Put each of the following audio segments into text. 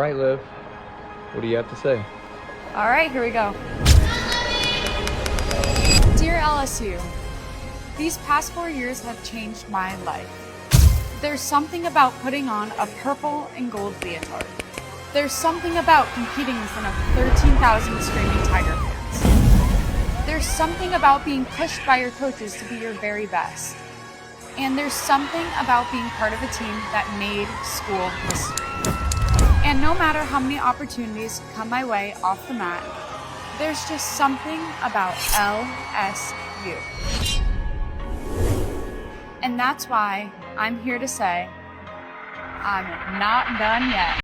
right, Liv. What do you have to say? All right, here we go. Dear LSU, these past 4 years have changed my life. There's something about putting on a purple and gold leotard. There's something about competing in front of 13,000 screaming Tiger fans. There's something about being pushed by your coaches to be your very best. And there's something about being part of a team that made school history. And no matter how many opportunities come my way off the mat, there's just something about LSU. And that's why I'm here to say, I'm not done yet.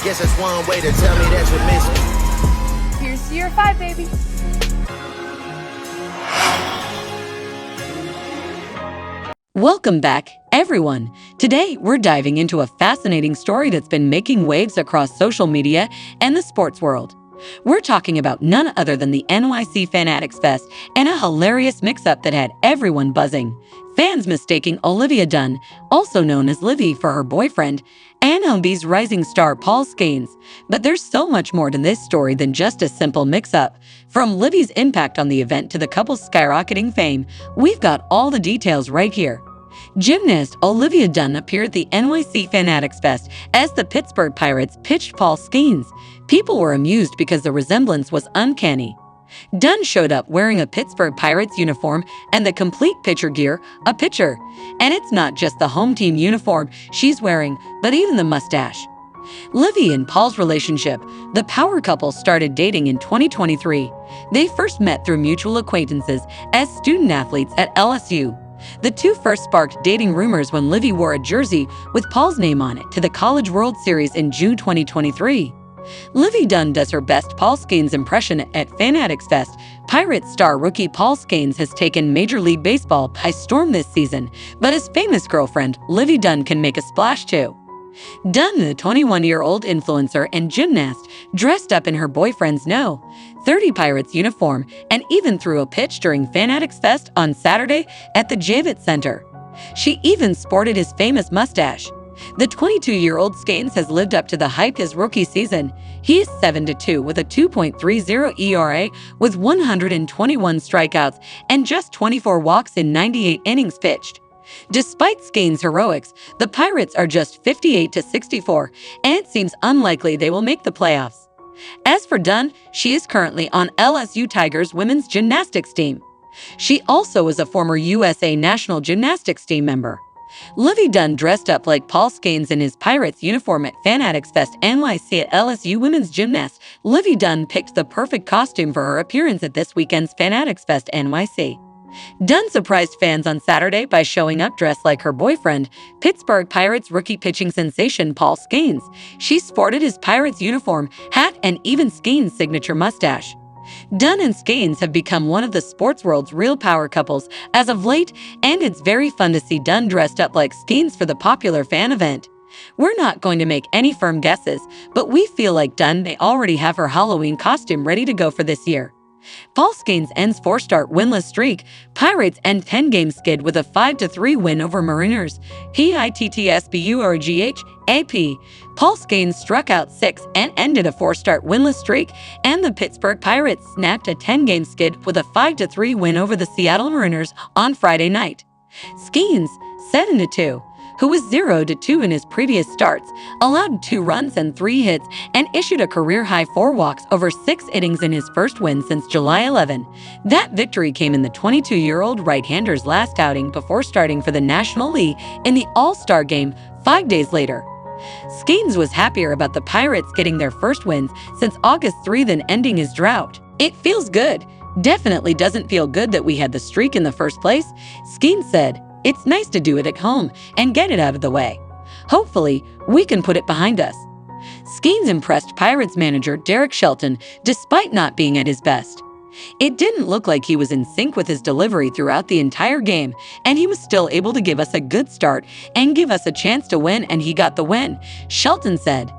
Guess that's one way to tell me that you miss me. Here's year 5, baby. Welcome back, everyone. Today, we're diving into a fascinating story that's been making waves across social media and the sports world. We're talking about none other than the NYC Fanatics Fest and a hilarious mix-up that had everyone buzzing. Fans mistaking Livvy Dunne, also known as Livvy, for her boyfriend, and MLB's rising star Paul Skenes. But there's so much more to this story than just a simple mix-up. From Livvy's impact on the event to the couple's skyrocketing fame, we've got all the details right here. Gymnast Livvy Dunne appeared at the NYC Fanatics Fest as the Pittsburgh Pirates pitched Paul Skenes. People were amused because the resemblance was uncanny. Dunne showed up wearing a Pittsburgh Pirates uniform and the complete pitcher gear, a pitcher. And it's not just the home team uniform she's wearing, but even the mustache. Livvy and Paul's relationship. The power couple started dating in 2023. They first met through mutual acquaintances as student athletes at LSU. The two first sparked dating rumors when Livvy wore a jersey with Paul's name on it to the College World Series in June 2023. Livvy Dunne does her best Paul Skenes impression at Fanatics Fest. Pirates star rookie Paul Skenes has taken Major League Baseball by storm this season, but his famous girlfriend, Livvy Dunne, can make a splash too. Dunne, the 21-year-old influencer and gymnast, dressed up in her boyfriend's No. 30 Pirates uniform and even threw a pitch during Fanatics Fest on Saturday at the Javits Center. She even sported his famous mustache. The 22-year-old Skenes has lived up to the hype his rookie season. He is 7-2 with a 2.30 ERA with 121 strikeouts and just 24 walks in 98 innings pitched. Despite Skenes' heroics, the Pirates are just 58-64, and it seems unlikely they will make the playoffs. As for Dunne, she is currently on LSU Tigers women's gymnastics team. She also is a former USA national gymnastics team member. Livvy Dunne dressed up like Paul Skenes in his Pirates uniform at Fanatics Fest NYC at LSU women's gymnast. Livvy Dunne picked the perfect costume for her appearance at this weekend's Fanatics Fest NYC. Dunne surprised fans on Saturday by showing up dressed like her boyfriend, Pittsburgh Pirates rookie pitching sensation Paul Skenes. She sported his Pirates uniform, hat, and even Skenes' signature mustache. Dunne and Skenes have become one of the sports world's real power couples as of late, and it's very fun to see Dunne dressed up like Skenes for the popular fan event. We're not going to make any firm guesses, but we feel like Dunne may already have her Halloween costume ready to go for this year. Paul Skenes ends 4-start winless streak. Pirates end 10-game skid with a 5-3 win over Mariners. PITTSBURGH-AP. Paul Skenes struck out 6 and ended a 4-start winless streak, and the Pittsburgh Pirates snapped a 10-game skid with a 5-3 win over the Seattle Mariners on Friday night. Skenes, 7-2, who was 0-2 in his previous starts, allowed 2 runs and 3 hits, and issued a career-high 4 walks over 6 innings in his first win since July 11. That victory came in the 22-year-old right-hander's last outing before starting for the National League in the All-Star Game 5 days later. Skenes was happier about the Pirates getting their first wins since August 3 than ending his drought. "It feels good. Definitely doesn't feel good that we had the streak in the first place," Skenes said. "It's nice to do it at home and get it out of the way. Hopefully, we can put it behind us." Skenes impressed Pirates manager Derek Shelton despite not being at his best. It didn't look like he was in sync with his delivery throughout the entire game, and he was still able to give us a good start and give us a chance to win, and he got the win, Shelton said.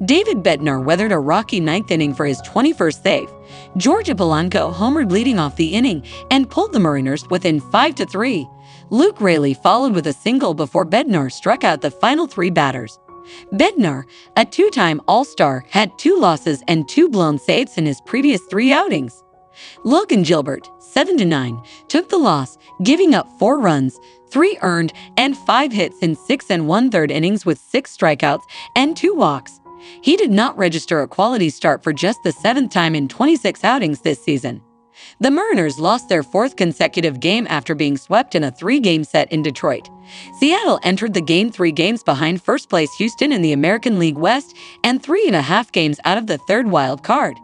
David Bednar weathered a rocky ninth inning for his 21st save. George Polanco homered leading off the inning and pulled the Mariners within 5-3. Luke Raley followed with a single before Bednar struck out the final 3 batters. Bednar, a 2-time All-Star, had 2 losses and 2 blown saves in his previous 3 outings. Logan Gilbert, 7-9, took the loss, giving up 4 runs, 3 earned, and 5 hits in 6 1/3 innings with 6 strikeouts and 2 walks. He did not register a quality start for just the 7th time in 26 outings this season. The Mariners lost their 4th consecutive game after being swept in a 3-game set in Detroit. Seattle entered the game 3 games behind first-place Houston in the American League West and 3.5 games out of the 3rd wild card.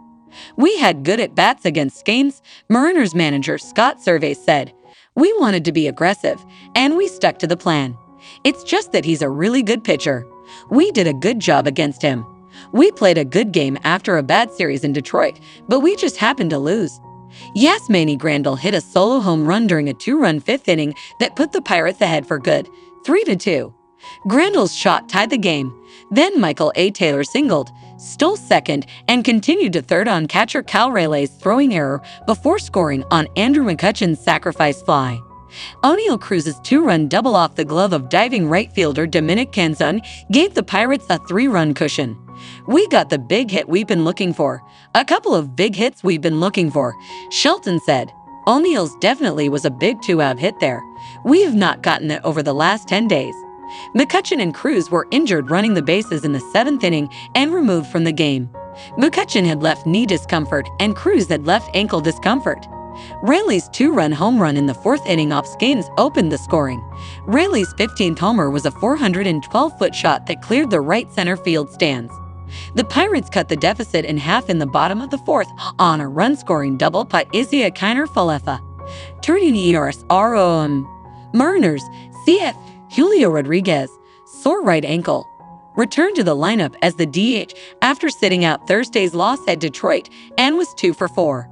We had good at-bats against Skenes, Mariners manager Scott Servais said. We wanted to be aggressive, and we stuck to the plan. It's just that he's a really good pitcher. We did a good job against him. We played a good game after a bad series in Detroit, but we just happened to lose. Yasmani Grandal hit a solo home run during a 2-run 5th inning that put the Pirates ahead for good, 3-2. Grandal's shot tied the game. Then Michael A. Taylor singled, stole second, and continued to third on catcher Cal Raleig's throwing error before scoring on Andrew McCutchen's sacrifice fly. Oneil Cruz's 2-run double off the glove of diving right fielder Dominic Canzone gave the Pirates a 3-run cushion. We got the big hit we've been looking for. A couple of big hits we've been looking for, Shelton said. Oneil's definitely was a big 2-out hit there. We have not gotten it over the last 10 days. McCutchen and Cruz were injured running the bases in the 7th inning and removed from the game. McCutchen had left knee discomfort and Cruz had left ankle discomfort. Raley's 2-run home run in the 4th inning off Skenes opened the scoring. Raley's 15th homer was a 412-foot shot that cleared the right center field stands. The Pirates cut the deficit in half in the bottom of the 4th on a run-scoring double by Isiah Kiner-Falefa. Turning ERS Mariners, CF Julio Rodriguez, sore right ankle, returned to the lineup as the DH after sitting out Thursday's loss at Detroit and was 2 for 4.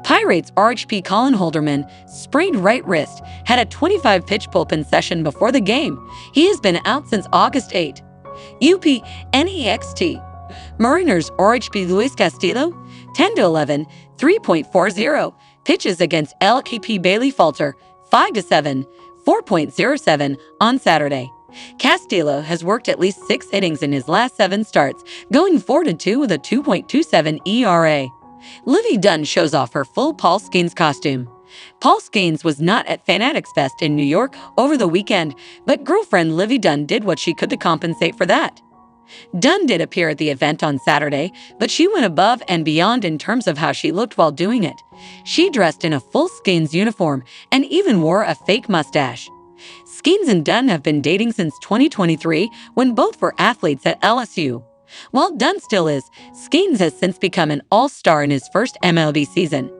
Pirates RHP Colin Holderman, sprained right wrist, had a 25-pitch bullpen session before the game. He has been out since August 8. UP NEXT Mariners RHP Luis Castillo, 10-11, 3.40, pitches against LKP Bailey Falter, 5-7, 4.07 on Saturday. Castillo has worked at least 6 innings in his last 7 starts, going 4-2 with a 2.27 ERA. Livvy Dunne shows off her full Paul Skenes costume. Paul Skenes was not at Fanatics Fest in New York over the weekend, but girlfriend Livvy Dunne did what she could to compensate for that. Dunne did appear at the event on Saturday, but she went above and beyond in terms of how she looked while doing it. She dressed in a full Skenes uniform and even wore a fake mustache. Skenes and Dunne have been dating since 2023 when both were athletes at LSU. While Dunne still is, Skenes has since become an all-star in his first MLB season.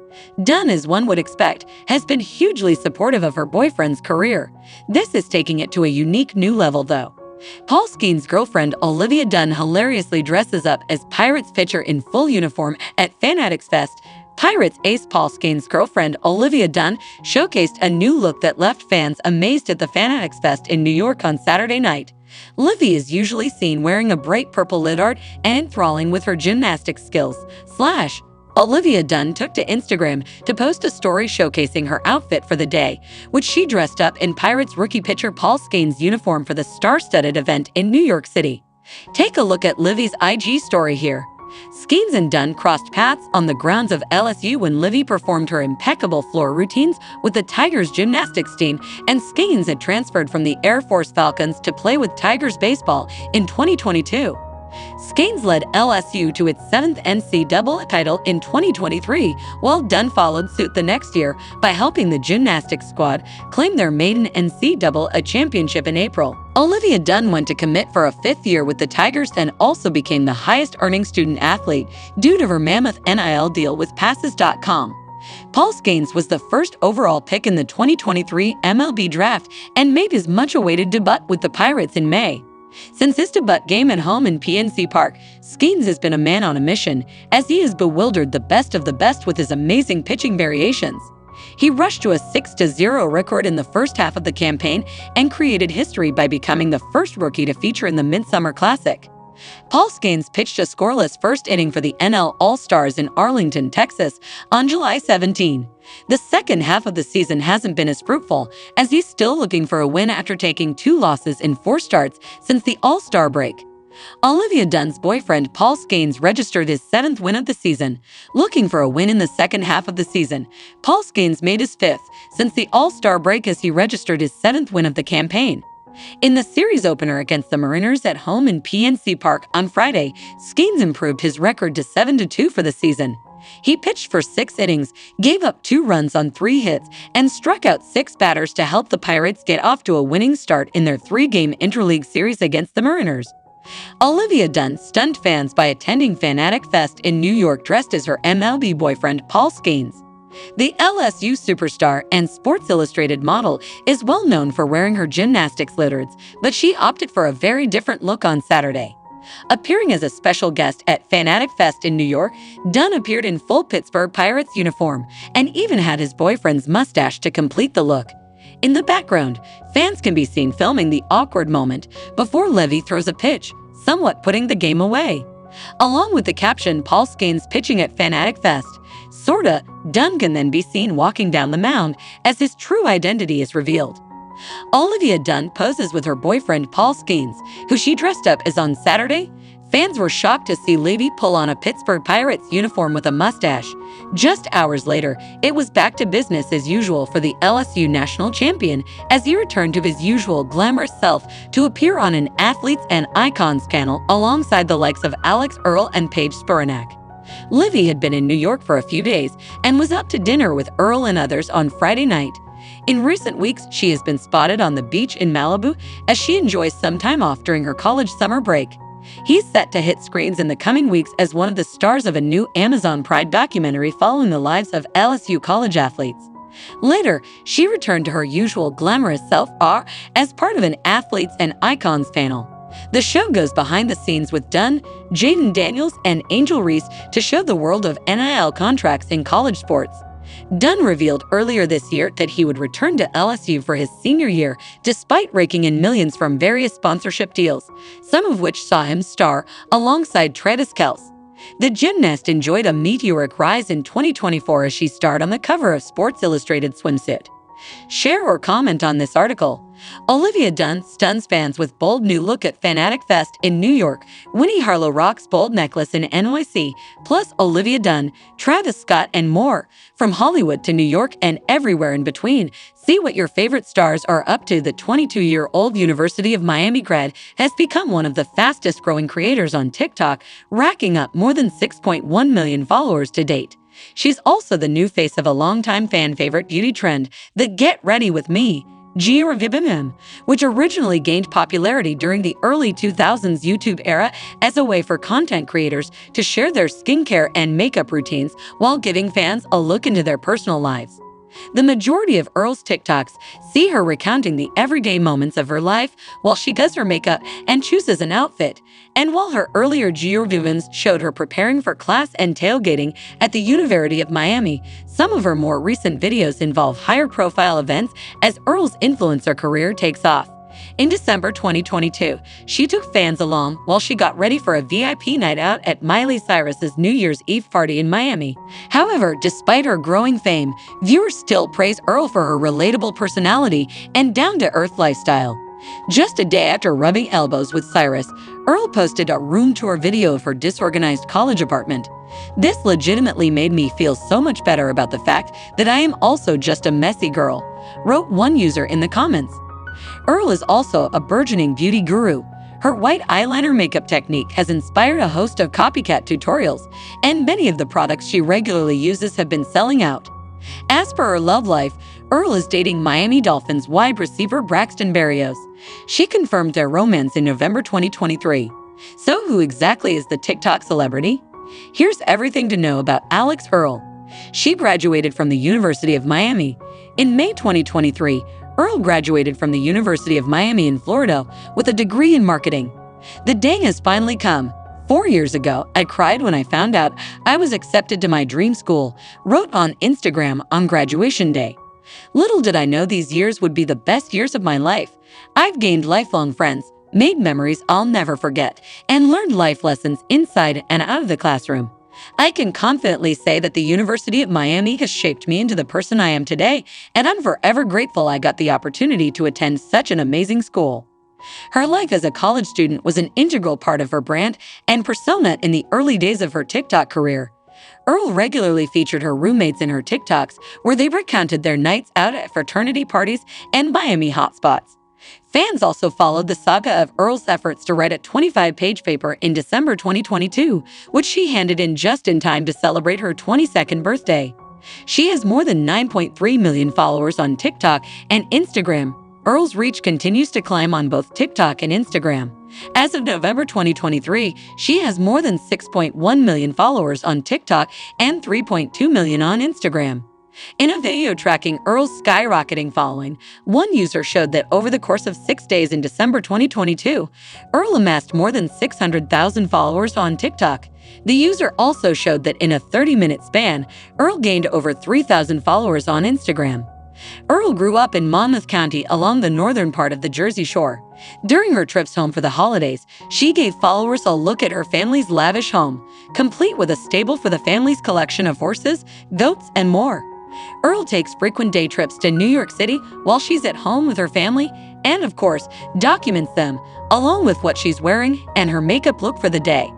Dunne, as one would expect, has been hugely supportive of her boyfriend's career. This is taking it to a unique new level, though. Paul Skenes' girlfriend Olivia Dunne hilariously dresses up as Pirates pitcher in full uniform at Fanatics Fest. Pirates ace Paul Skenes' girlfriend Olivia Dunne showcased a new look that left fans amazed at the Fanatics Fest in New York on Saturday night. Livvy is usually seen wearing a bright purple lid art and enthralling with her gymnastics skills. Olivia Dunne took to Instagram to post a story showcasing her outfit for the day, which she dressed up in Pirates rookie pitcher Paul Skenes' uniform for the star-studded event in New York City. Take a look at Livvy's IG story here. Skenes and Dunne crossed paths on the grounds of LSU when Livvy performed her impeccable floor routines with the Tigers gymnastics team, and Skenes had transferred from the Air Force Falcons to play with Tigers baseball in 2022. Skenes led LSU to its 7th NCAA title in 2023, while Dunne followed suit the next year by helping the gymnastics squad claim their maiden NCAA championship in April. Olivia Dunne went to commit for a 5th year with the Tigers and also became the highest-earning student athlete due to her mammoth NIL deal with Passes.com. Paul Skenes was the first overall pick in the 2023 MLB draft and made his much-awaited debut with the Pirates in May. Since his debut game at home in PNC Park, Skenes has been a man on a mission, as he has bewildered the best of the best with his amazing pitching variations. He rushed to a 6-0 record in the first half of the campaign and created history by becoming the first rookie to feature in the Midsummer Classic. Paul Skenes pitched a scoreless first inning for the NL All-Stars in Arlington, Texas, on July 17. The second half of the season hasn't been as fruitful, as he's still looking for a win after taking 2 losses in 4 starts since the All-Star break. Livvy Dunne's boyfriend Paul Skenes registered his 7th win of the season. Looking for a win in the second half of the season, Paul Skenes made his 5th since the All-Star break as he registered his 7th win of the campaign. In the series opener against the Mariners at home in PNC Park on Friday, Skenes improved his record to 7-2 for the season. He pitched for 6 innings, gave up 2 runs on 3 hits, and struck out 6 batters to help the Pirates get off to a winning start in their 3-game interleague series against the Mariners. Livvy Dunne stunned fans by attending Fanatic Fest in New York dressed as her MLB boyfriend Paul Skenes. The LSU superstar and Sports Illustrated model is well known for wearing her gymnastics litters, but she opted for a very different look on Saturday. Appearing as a special guest at Fanatic Fest in New York, Dunne appeared in full Pittsburgh Pirates uniform and even had his boyfriend's mustache to complete the look. In the background, fans can be seen filming the awkward moment before Livvy throws a pitch, somewhat putting the game away. Along with the caption "Paul Skenes pitching at Fanatic Fest," sorta, Dunne can then be seen walking down the mound as his true identity is revealed. Livvy Dunne poses with her boyfriend Paul Skenes, who she dressed up as on Saturday. Fans were shocked to see Livvy pull on a Pittsburgh Pirates uniform with a mustache. Just hours later, it was back to business as usual for the LSU national champion as he returned to his usual glamorous self to appear on an Athletes and Icons panel alongside the likes of Alex Earl and Paige Spiranak. Livvy had been in New York for a few days and was out to dinner with Earl and others on Friday night. In recent weeks, she has been spotted on the beach in Malibu as she enjoys some time off during her college summer break. He's set to hit screens in the coming weeks as one of the stars of a new Amazon Pride documentary following the lives of LSU college athletes. Later, she returned to her usual glamorous self as part of an Athletes and Icons panel. The show goes behind the scenes with Dunne, Jaden Daniels, and Angel Reese to show the world of NIL contracts in college sports. Dunne revealed earlier this year that he would return to LSU for his senior year despite raking in millions from various sponsorship deals, some of which saw him star alongside Travis Kelce. The gymnast enjoyed a meteoric rise in 2024 as she starred on the cover of Sports Illustrated swimsuit. Share or comment on this article. Livvy Dunne stuns fans with bold new look at Fanatic Fest in New York. Winnie Harlow rocks bold necklace in NYC, plus Livvy Dunne, Travis Scott, and more. From Hollywood to New York and everywhere in between, see what your favorite stars are up to. The 22-year-old University of Miami grad has become one of the fastest-growing creators on TikTok, racking up more than 6.1 million followers to date. She's also the new face of a longtime fan favorite beauty trend, the Get Ready With Me, which originally gained popularity during the early 2000s YouTube era as a way for content creators to share their skincare and makeup routines while giving fans a look into their personal lives. The majority of Earl's TikToks see her recounting the everyday moments of her life while she does her makeup and chooses an outfit. And while her earlier Georgians showed her preparing for class and tailgating at the University of Miami, some of her more recent videos involve higher profile events as Earl's influencer career takes off. In December 2022, she took fans along while she got ready for a VIP night out at Miley Cyrus's New Year's Eve party in Miami. However, despite her growing fame, viewers still praise Earl for her relatable personality and down-to-earth lifestyle. Just a day after rubbing elbows with Cyrus, Earl posted a room tour video of her disorganized college apartment. "This legitimately made me feel so much better about the fact that I am also just a messy girl," wrote one user in the comments. Earl is also a burgeoning beauty guru. Her white eyeliner makeup technique has inspired a host of copycat tutorials, and many of the products she regularly uses have been selling out. As for her love life, Earl is dating Miami Dolphins wide receiver Braxton Berrios. She confirmed their romance in November 2023. So who exactly is the TikTok celebrity? Here's everything to know about Alex Earl. She graduated from the University of Miami. In May 2023, Earl graduated from the University of Miami in Florida with a degree in marketing. The day has finally come. 4 years ago, I cried when I found out I was accepted to my dream school, wrote on Instagram on graduation day. Little did I know these years would be the best years of my life. I've gained lifelong friends, made memories I'll never forget, and learned life lessons inside and out of the classroom. I can confidently say that the University of Miami has shaped me into the person I am today, and I'm forever grateful I got the opportunity to attend such an amazing school. Her life as a college student was an integral part of her brand and persona in the early days of her TikTok career. Earl regularly featured her roommates in her TikToks, where they recounted their nights out at fraternity parties and Miami hotspots. Fans also followed the saga of Earl's efforts to write a 25-page paper in December 2022, which she handed in just in time to celebrate her 22nd birthday. She has more than 9.3 million followers on TikTok and Instagram. Earl's reach continues to climb on both TikTok and Instagram. As of November 2023, she has more than 6.1 million followers on TikTok and 3.2 million on Instagram. In a video tracking Earl's skyrocketing following, one user showed that over the course of 6 days in December 2022, Earl amassed more than 600,000 followers on TikTok. The user also showed that in a 30-minute span, Earl gained over 3,000 followers on Instagram. Earl grew up in Monmouth County along the northern part of the Jersey Shore. During her trips home for the holidays, she gave followers a look at her family's lavish home, complete with a stable for the family's collection of horses, goats, and more. Earl takes frequent day trips to New York City while she's at home with her family and, of course, documents them, along with what she's wearing and her makeup look for the day.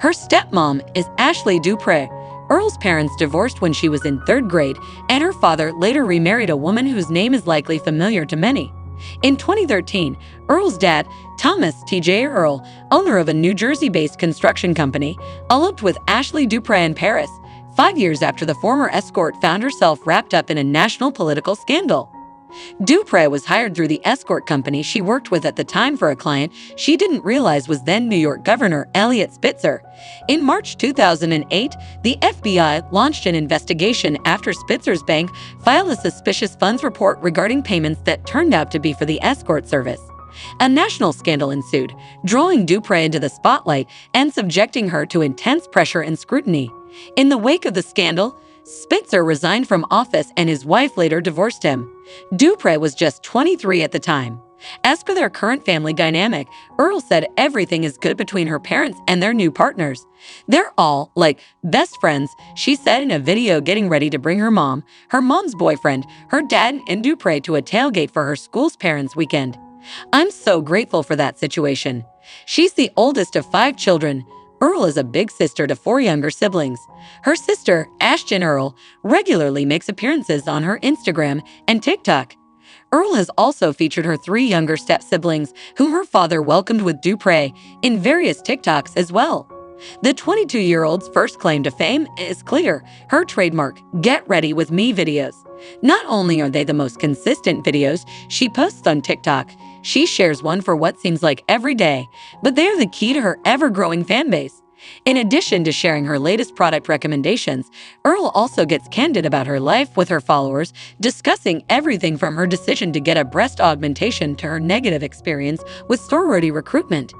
Her stepmom is Ashley Dupree. Earl's parents divorced when she was in 3rd grade, and her father later remarried a woman whose name is likely familiar to many. In 2013, Earl's dad, Thomas T.J. Earl, owner of a New Jersey-based construction company, eloped with Ashley Dupree in Paris, 5 years after the former escort found herself wrapped up in a national political scandal. Dupree was hired through the escort company she worked with at the time for a client she didn't realize was then New York Governor Eliot Spitzer. In March 2008, the FBI launched an investigation after Spitzer's bank filed a suspicious funds report regarding payments that turned out to be for the escort service. A national scandal ensued, drawing Dupree into the spotlight and subjecting her to intense pressure and scrutiny. In the wake of the scandal, Spitzer resigned from office and his wife later divorced him. Dupree was just 23 at the time. As for their current family dynamic, Earl said everything is good between her parents and their new partners. They're all, like, best friends, she said in a video getting ready to bring her mom's boyfriend, her dad, and Dupree to a tailgate for her school's parents' weekend. I'm so grateful for that situation. She's the oldest of 5 children. Earl is a big sister to 4 younger siblings. Her sister, Ashton Earl, regularly makes appearances on her Instagram and TikTok. Earl has also featured her 3 younger step-siblings, whom her father welcomed with Dupree, in various TikToks as well. The 22-year-old's first claim to fame is clear: her trademark "Get Ready With Me" videos. Not only are they the most consistent videos she posts on TikTok, she shares one for what seems like every day, but they are the key to her ever-growing fan base. In addition to sharing her latest product recommendations, Earl also gets candid about her life with her followers, discussing everything from her decision to get a breast augmentation to her negative experience with sorority recruitment.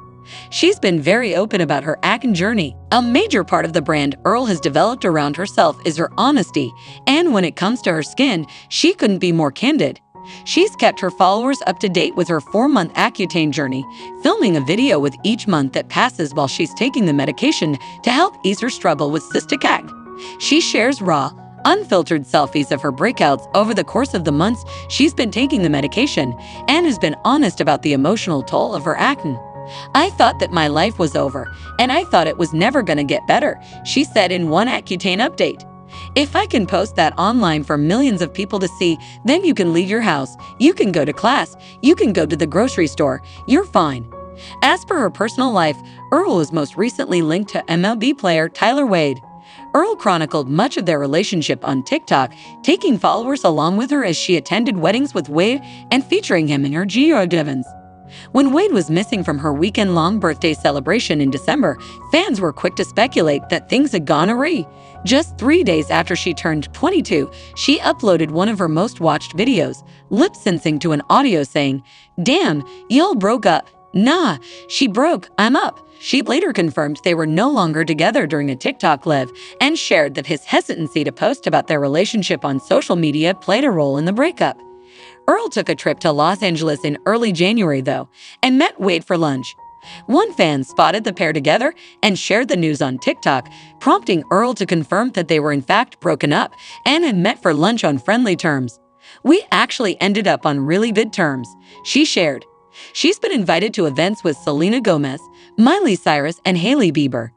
She's been very open about her acne journey. A major part of the brand Earl has developed around herself is her honesty, and when it comes to her skin, she couldn't be more candid. She's kept her followers up to date with her 4-month Accutane journey, filming a video with each month that passes while she's taking the medication to help ease her struggle with cystic acne. She shares raw, unfiltered selfies of her breakouts over the course of the months she's been taking the medication, and has been honest about the emotional toll of her acne. I thought that my life was over, and I thought it was never going to get better, she said in one Accutane update. If I can post that online for millions of people to see, then you can leave your house, you can go to class, you can go to the grocery store, you're fine. As for her personal life, Earl was most recently linked to MLB player Tyler Wade. Earl chronicled much of their relationship on TikTok, taking followers along with her as she attended weddings with Wade and featuring him in her Geo Divans. When Wade was missing from her weekend-long birthday celebration in December, fans were quick to speculate that things had gone awry. Just 3 days after she turned 22, she uploaded one of her most watched videos, lip-syncing to an audio saying, "Damn, y'all broke up." "Nah, she broke, I'm up." She later confirmed they were no longer together during a TikTok live and shared that his hesitancy to post about their relationship on social media played a role in the breakup. Earl took a trip to Los Angeles in early January, though, and met Wade for lunch. One fan spotted the pair together and shared the news on TikTok, prompting Earl to confirm that they were in fact broken up and had met for lunch on friendly terms. "We actually ended up on really good terms," she shared. She's been invited to events with Selena Gomez, Miley Cyrus, and Hailey Bieber.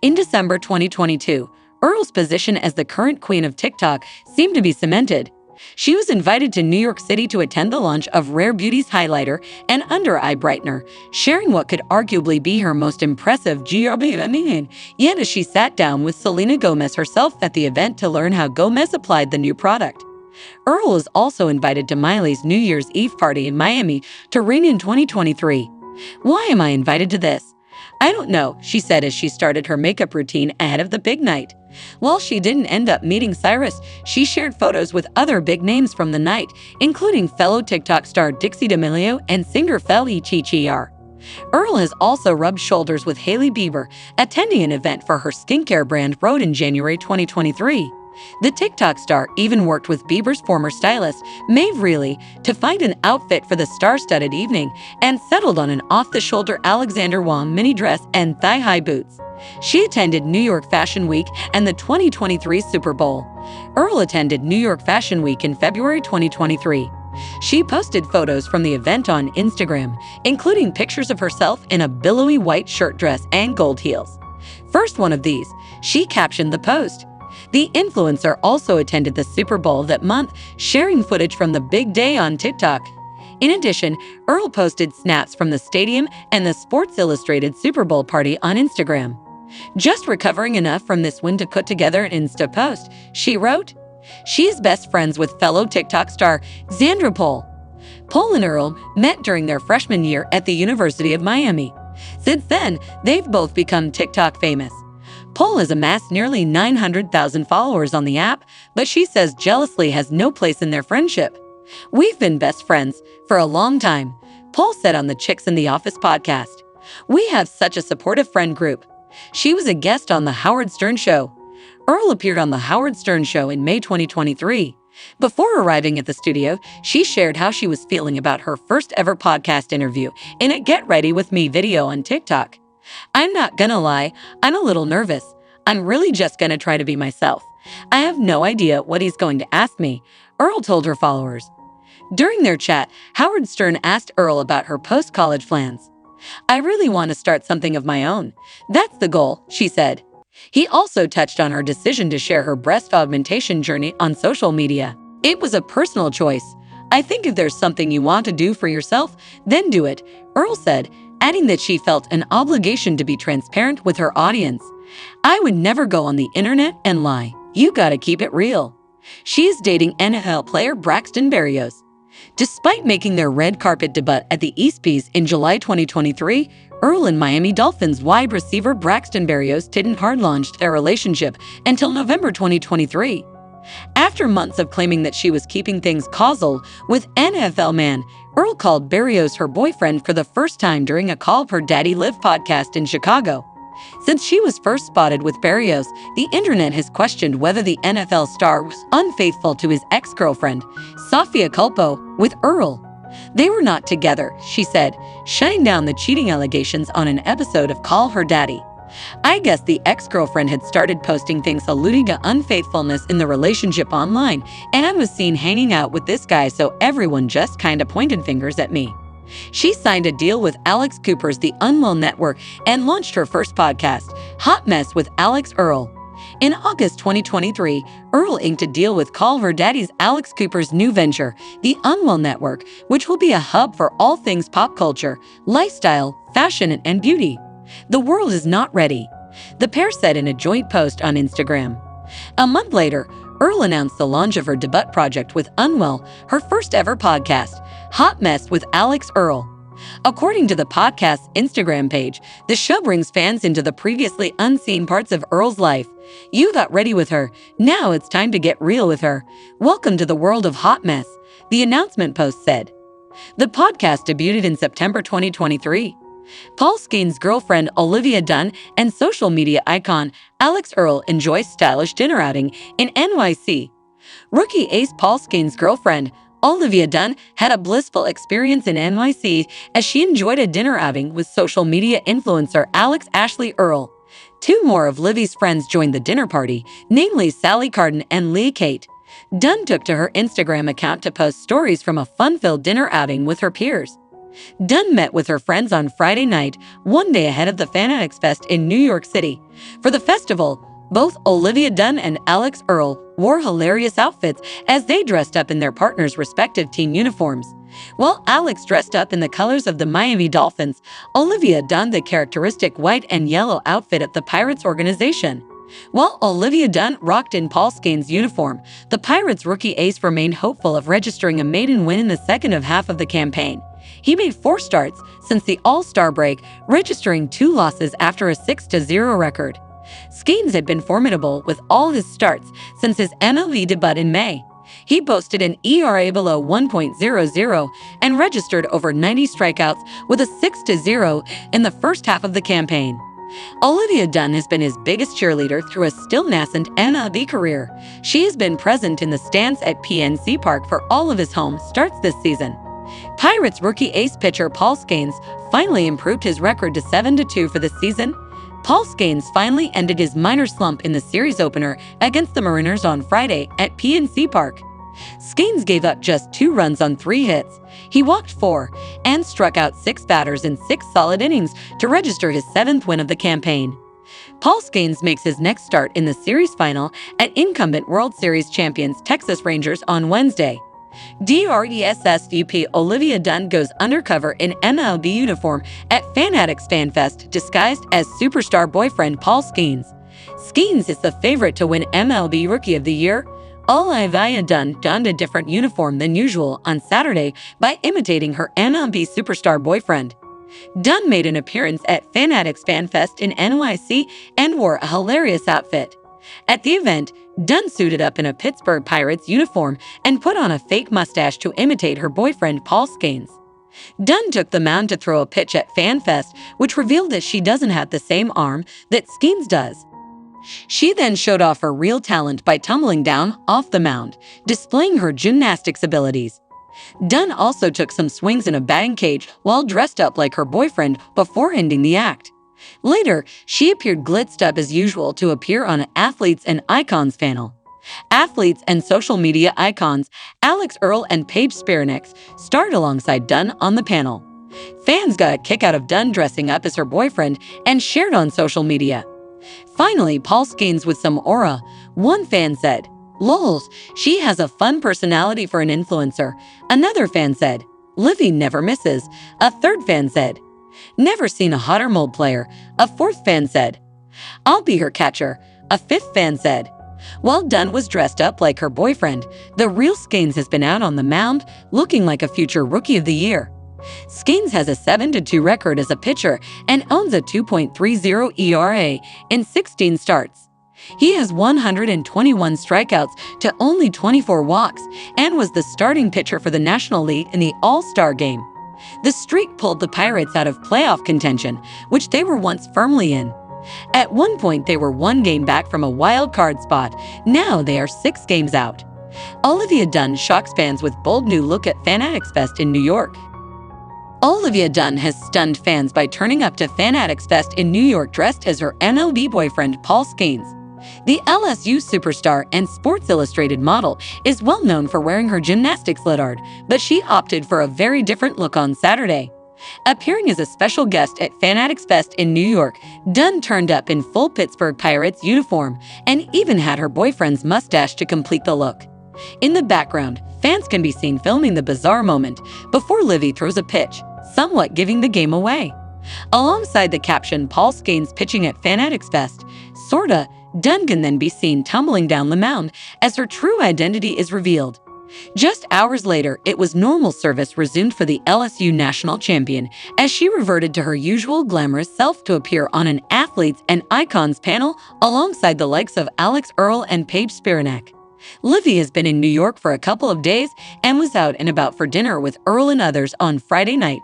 In December 2022, Earl's position as the current queen of TikTok seemed to be cemented. She was invited to New York City to attend the launch of Rare Beauty's highlighter and under-eye brightener, sharing what could arguably be her most impressive GRB. Yet as she sat down with Selena Gomez herself at the event to learn how Gomez applied the new product. Earl was also invited to Miley's New Year's Eve party in Miami to ring in 2023. "Why am I invited to this? I don't know," she said as she started her makeup routine ahead of the big night. While she didn't end up meeting Cyrus, she shared photos with other big names from the night, including fellow TikTok star Dixie D'Amelio and singer Feli Chichiar. Earl has also rubbed shoulders with Hailey Bieber, attending an event for her skincare brand Rhode in January 2023. The TikTok star even worked with Bieber's former stylist, Maeve Reilly, to find an outfit for the star-studded evening and settled on an off-the-shoulder Alexander Wang mini dress and thigh-high boots. She attended New York Fashion Week and the 2023 Super Bowl. Earl attended New York Fashion Week in February 2023. She posted photos from the event on Instagram, including pictures of herself in a billowy white shirt dress and gold heels. First one of these, she captioned the post. The influencer also attended the Super Bowl that month, sharing footage from the big day on TikTok. In addition, Earl posted snaps from the stadium and the Sports Illustrated Super Bowl party on Instagram. "Just recovering enough from this win to put together an Insta post," she wrote. She is best friends with fellow TikTok star Xandra Pohl. Pohl and Earl met during their freshman year at the University of Miami. Since then, they've both become TikTok famous. Pohl has amassed nearly 900,000 followers on the app, but she says jealousy has no place in their friendship. "We've been best friends for a long time," Pohl said on the Chicks in the Office podcast. "We have such a supportive friend group." She was a guest on The Howard Stern Show. Earl appeared on The Howard Stern Show in May 2023. Before arriving at the studio, she shared how she was feeling about her first ever podcast interview in a Get Ready With Me video on TikTok. "I'm not gonna lie, I'm a little nervous. I'm really just gonna try to be myself. I have no idea what he's going to ask me," Earl told her followers. During their chat, Howard Stern asked Earl about her post-college plans. "I really want to start something of my own. That's the goal," she said. He also touched on her decision to share her breast augmentation journey on social media. "It was a personal choice. I think if there's something you want to do for yourself, then do it," Earl said, adding that she felt an obligation to be transparent with her audience. "I would never go on the internet and lie. You gotta keep it real." She is dating NFL player Braxton Berrios. Despite making their red carpet debut at the ESPYs in July 2023, Earl and Miami Dolphins wide receiver Braxton Berrios didn't hard-launch their relationship until November 2023. After months of claiming that she was keeping things casual with NFL man, Earl called Berrios her boyfriend for the first time during a Call Her Daddy Live podcast in Chicago. Since she was first spotted with Berrios, the internet has questioned whether the NFL star was unfaithful to his ex-girlfriend, Sofia Culpo, with Earl. "They were not together," she said, shutting down the cheating allegations on an episode of Call Her Daddy. "I guess the ex-girlfriend had started posting things alluding to unfaithfulness in the relationship online, and I was seen hanging out with this guy, so everyone just kinda pointed fingers at me." She signed a deal with Alex Cooper's The Unwell Network and launched her first podcast, Hot Mess with Alex Earl. In August 2023, Earl inked a deal with Call Her Daddy's Alex Cooper's new venture, The Unwell Network, which will be a hub for all things pop culture, lifestyle, fashion, and beauty. "The world is not ready," the pair said in a joint post on Instagram. A month later, Earl announced the launch of her debut project with Unwell, her first ever podcast, Hot Mess with Alex Earl. According to the podcast's Instagram page, the show brings fans into the previously unseen parts of Earl's life. You got ready with her. Now it's time to get real with her. Welcome to the world of hot mess, the announcement post said. The podcast debuted in September 2023. Paul Skenes' girlfriend Livvy Dunne and social media icon Alex Earl enjoy stylish dinner outing in NYC. Rookie ace Paul Skenes' girlfriend Livvy Dunne had a blissful experience in NYC as she enjoyed a dinner outing with social media influencer Alex Ashley Earl. Two more of Livvy's friends joined the dinner party, namely Sally Carden and Lee Kate. Dunne took to her Instagram account to post stories from a fun-filled dinner outing with her peers. Dunne met with her friends on Friday night, one day ahead of the Fanatics Fest in New York City. For the festival, both Livvy Dunne and Alex Earl wore hilarious outfits as they dressed up in their partners' respective team uniforms. While Alex dressed up in the colors of the Miami Dolphins, Livvy donned the characteristic white and yellow outfit of the Pirates organization. While Livvy Dunne rocked in Paul Skenes' uniform, the Pirates rookie ace remained hopeful of registering a maiden win in the second half of the campaign. He made 4 starts since the All-Star break, registering 2 losses after a 6-0 record. Skenes had been formidable with all his starts since his MLB debut in May. He boasted an ERA below 1.00 and registered over 90 strikeouts with a 6-0 in the first half of the campaign. Livvy Dunne has been his biggest cheerleader through a still nascent MLB career. She has been present in the stands at PNC Park for all of his home starts this season. Pirates rookie ace pitcher Paul Skenes finally improved his record to 7-2 for the season. Paul Skenes finally ended his minor slump in the series opener against the Mariners on Friday at PNC Park. Skenes gave up just 2 runs on 3 hits. He walked 4 and struck out 6 batters in 6 solid innings to register his 7th win of the campaign. Paul Skenes makes his next start in the series final at incumbent World Series champions Texas Rangers on Wednesday. DRESSVP Livvy Dunne goes undercover in MLB uniform at Fanatics Fan Fest disguised as superstar boyfriend Paul Skenes. Skenes is the favorite to win MLB Rookie of the Year. Livvy Dunne donned a different uniform than usual on Saturday by imitating her MLB superstar boyfriend. Dunne made an appearance at Fanatics Fan Fest in NYC and wore a hilarious outfit. At the event, Dunne suited up in a Pittsburgh Pirates uniform and put on a fake mustache to imitate her boyfriend Paul Skenes. Dunne took the mound to throw a pitch at FanFest, which revealed that she doesn't have the same arm that Skenes does. She then showed off her real talent by tumbling down off the mound, displaying her gymnastics abilities. Dunne also took some swings in a batting cage while dressed up like her boyfriend before ending the act. Later, she appeared glitzed up as usual to appear on an Athletes and Icons panel. Athletes and social media icons Alex Earl and Paige Spiranax starred alongside Dunne on the panel. Fans got a kick out of Dunne dressing up as her boyfriend and shared on social media. Finally, Paul Skenes with some aura. One fan said, "Lols, she has a fun personality for an influencer." Another fan said, "Livvy never misses." A third fan said, "Never seen a hotter mold player." A fourth fan said, "I'll be her catcher." A fifth fan said, while Dunne was dressed up like her boyfriend, the real Skenes has been out on the mound looking like a future Rookie of the Year. Skenes has a 7-2 record as a pitcher and owns a 2.30 ERA in 16 starts. He has 121 strikeouts to only 24 walks and was the starting pitcher for the National League in the All-Star game. The streak pulled the Pirates out of playoff contention, which they were once firmly in. At one point, they were 1 game back from a wild card spot. Now they are 6 games out. Livvy Dunne shocks fans with bold new look at Fanatics Fest in New York. Livvy Dunne has stunned fans by turning up to Fanatics Fest in New York dressed as her MLB boyfriend Paul Skenes. The LSU superstar and Sports Illustrated model is well known for wearing her gymnastics leotard, but she opted for a very different look on Saturday. Appearing as a special guest at Fanatics Fest in New York, Dunne turned up in full Pittsburgh Pirates uniform and even had her boyfriend's mustache to complete the look. In the background, fans can be seen filming the bizarre moment before Livvy throws a pitch, somewhat giving the game away. Alongside the caption "Paul Skenes pitching at Fanatics Fest," sorta, Dunne can then be seen tumbling down the mound as her true identity is revealed. Just hours later, it was normal service resumed for the LSU national champion as she reverted to her usual glamorous self to appear on an Athletes and Icons panel alongside the likes of Alex Earl and Paige Spiranek. Livvy has been in New York for a couple of days and was out and about for dinner with Earl and others on Friday night.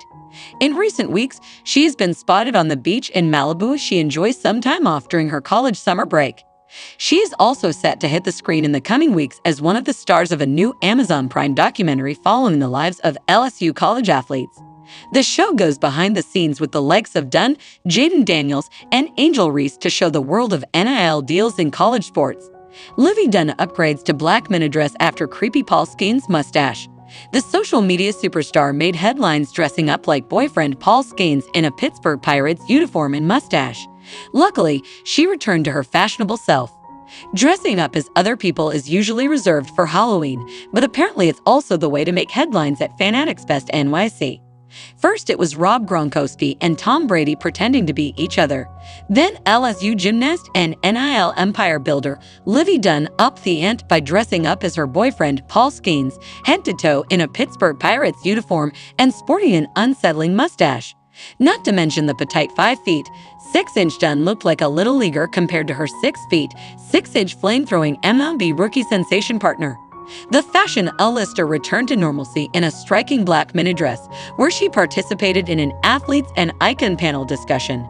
In recent weeks, she has been spotted on the beach in Malibu as she enjoys some time off during her college summer break. She is also set to hit the screen in the coming weeks as one of the stars of a new Amazon Prime documentary following the lives of LSU college athletes. The show goes behind the scenes with the likes of Dunne, Jaden Daniels, and Angel Reese to show the world of NIL deals in college sports. Livvy Dunne upgrades to black mini dress after creepy Paul Skenes mustache. The social media superstar made headlines dressing up like boyfriend Paul Skenes in a Pittsburgh Pirates uniform and mustache. Luckily, she returned to her fashionable self. Dressing up as other people is usually reserved for Halloween, but apparently it's also the way to make headlines at Fanatics Fest NYC. First, it was Rob Gronkowski and Tom Brady pretending to be each other. Then LSU gymnast and NIL empire builder Livvy Dunne upped the ante by dressing up as her boyfriend Paul Skenes, head to toe in a Pittsburgh Pirates uniform and sporting an unsettling mustache. Not to mention the petite 5 feet, 6-inch Dunne looked like a little leaguer compared to her 6 feet, 6-inch flame-throwing MLB rookie sensation partner. The fashion A-lister returned to normalcy in a striking black mini dress, where she participated in an Athletes and Icon panel discussion.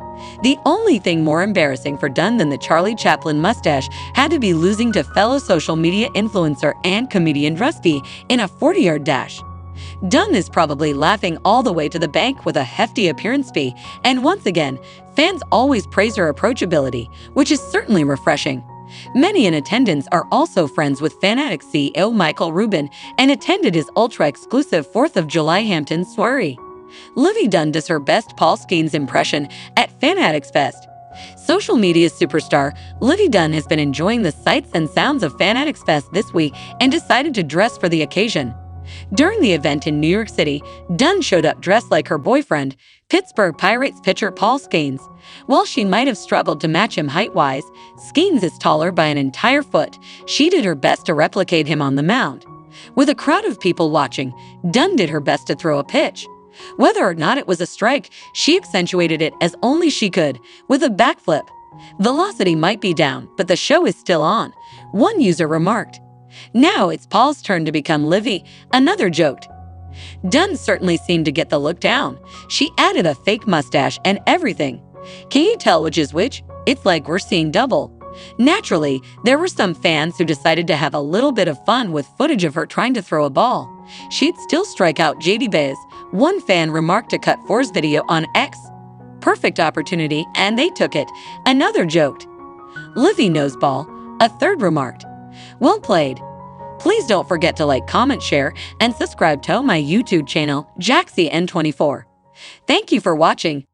The only thing more embarrassing for Dunne than the Charlie Chaplin mustache had to be losing to fellow social media influencer and comedian Rusty in a 40-yard dash. Dunne is probably laughing all the way to the bank with a hefty appearance fee, and once again, fans always praise her approachability, which is certainly refreshing. Many in attendance are also friends with Fanatics CEO Michael Rubin and attended his ultra-exclusive 4th of July Hampton soiree. Livvy Dunne does her best Paul Skenes impression at Fanatics Fest. Social media superstar Livvy Dunne has been enjoying the sights and sounds of Fanatics Fest this week and decided to dress for the occasion. During the event in New York City, Dunne showed up dressed like her boyfriend, Pittsburgh Pirates pitcher Paul Skenes. While she might have struggled to match him height-wise, Skenes is taller by an entire foot. She did her best to replicate him on the mound. With a crowd of people watching, Dunne did her best to throw a pitch. Whether or not it was a strike, she accentuated it as only she could, with a backflip. Velocity might be down, but the show is still on, one user remarked. Now it's Paul's turn to become Livvy, another joked. Dunne certainly seemed to get the look down. She added a fake mustache and everything. Can you tell which is which? It's like we're seeing double. Naturally, there were some fans who decided to have a little bit of fun with footage of her trying to throw a ball. She'd still strike out JD Baez, one fan remarked to Cut 4's video on X. Perfect opportunity, and they took it, another joked. Livvy knows ball, a third remarked. Well played. Please don't forget to like, comment, share, and subscribe to my YouTube channel, Jaxcey N24. Thank you for watching.